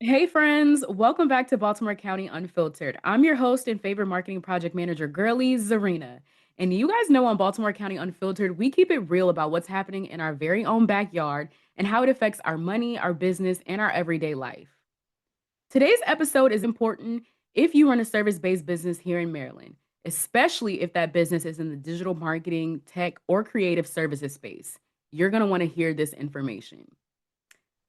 Hey friends, welcome back to Baltimore County Unfiltered. I'm your host and favorite marketing project manager, girly Zuryna. And you guys know on Baltimore County Unfiltered, we keep it real about what's happening in our very own backyard and how it affects our money, our business, and our everyday life. Today's episode is important if you run a service-based business here in Maryland, especially if that business is in the digital marketing, tech, or creative services space. You're going to want to hear this information.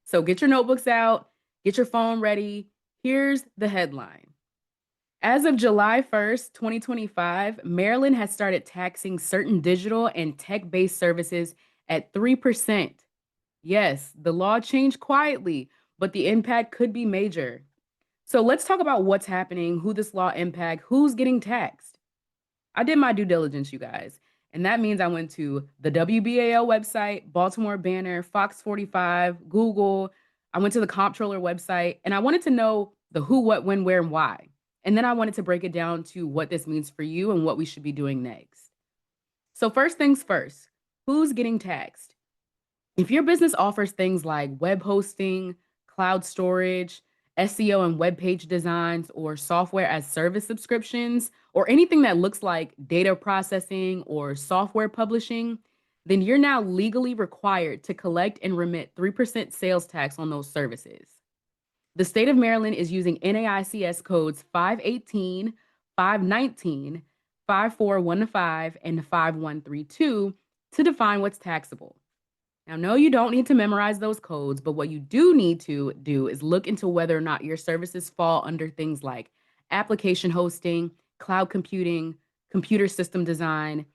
So get your notebooks out, get your phone ready. Here's the headline. As of July 1st, 2025, Maryland has started taxing certain digital and tech based services at 3%. Yes, the law changed quietly, but the impact could be major. So let's talk about what's happening, who this law impact, who's getting taxed. I did my due diligence, you guys. And that means I went to the WBAL website, Baltimore Banner, Fox 45, Google. I went to the comptroller website and I wanted to know the who, what, when, where, and why. And then I wanted to break it down to what this means for you and what we should be doing next. So, first things first, who's getting taxed? If your business offers things like web hosting, cloud storage, SEO and web page designs, or software as service subscriptions, or anything that looks like data processing or software publishing, then you're now legally required to collect and remit 3% sales tax on those services. The state of Maryland is using NAICS codes 518, 519, 5415, and 5132 to define what's taxable. Now, no, you don't need to memorize those codes, but what you do need to do is look into whether or not your services fall under things like application hosting, cloud computing, computer system design,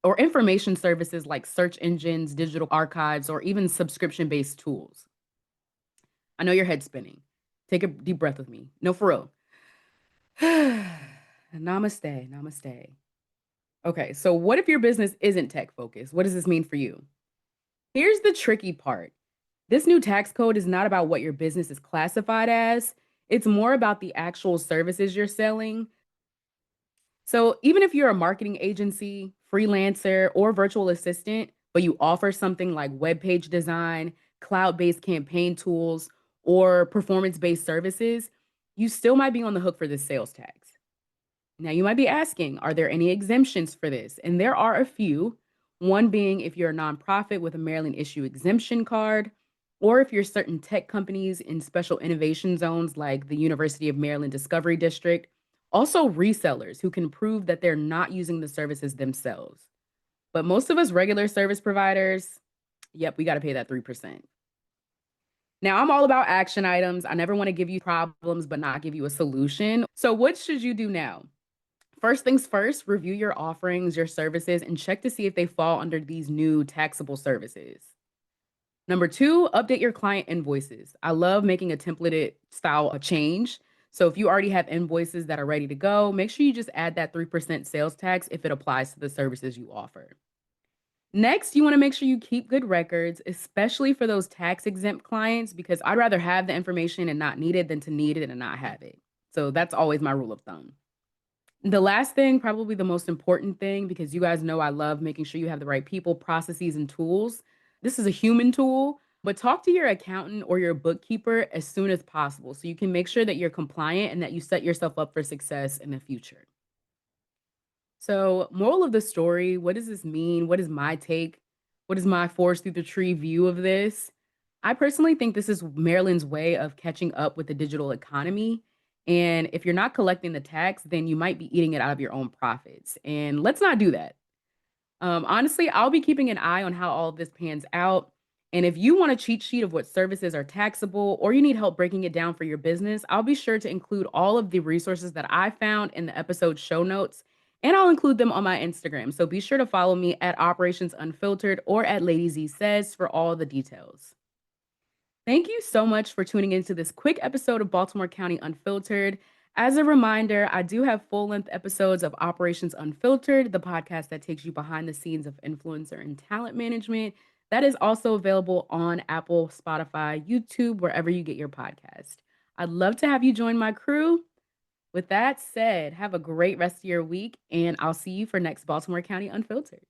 or information services like search engines, digital archives, or even subscription based tools. I know your head's spinning. Take a deep breath with me. No, for real. Namaste. Namaste. Okay, so what if your business isn't tech focused? What does this mean for you? Here's the tricky part. This new tax code is not about what your business is classified as. It's more about the actual services you're selling. So even if you're a marketing agency, freelancer, or virtual assistant, but you offer something like web page design, cloud-based campaign tools, or performance-based services, you still might be on the hook for this sales tax. Now, you might be asking, are there any exemptions for this? And there are a few. One being if you're a nonprofit with a Maryland issue exemption card, or if you're certain tech companies in special innovation zones like the University of Maryland Discovery District, also resellers who can prove that they're not using the services themselves. But most of us regular service providers, yep, we got to pay that 3%. Now, I'm all about action items. I never want to give you problems, but not give you a solution. So, what should you do now? First things first, review your offerings, your services, and check to see if they fall under these new taxable services. Number two, update your client invoices. I love making a templated style a change. So if you already have invoices that are ready to go, make sure you just add that 3% sales tax if it applies to the services you offer. Next, you want to make sure you keep good records, especially for those tax exempt clients, because I'd rather have the information and not need it than to need it and not have it. So that's always my rule of thumb. The last thing, probably the most important thing, because you guys know I love making sure you have the right people, processes, and tools. This is a human tool, but talk to your accountant or your bookkeeper as soon as possible so you can make sure that you're compliant and that you set yourself up for success in the future. So, moral of the story, what does this mean? What is my take? What is my forest through the tree view of this? I personally think this is Maryland's way of catching up with the digital economy. And if you're not collecting the tax, then you might be eating it out of your own profits. And let's not do that. Honestly, I'll be keeping an eye on how all of this pans out. And if you want a cheat sheet of what services are taxable or you need help breaking it down for your business, I'll be sure to include all of the resources that I found in the episode show notes. And I'll include them on my Instagram. So be sure to follow me at Operations Unfiltered or at Lady Z Says for all the details. Thank you so much for tuning into this quick episode of Baltimore County Unfiltered. As a reminder, I do have full length episodes of Operations Unfiltered, the podcast that takes you behind the scenes of influencer and talent management. That is also available on Apple, Spotify, YouTube, wherever you get your podcast. I'd love to have you join my crew. With that said, have a great rest of your week, and I'll see you for next Baltimore County Unfiltered.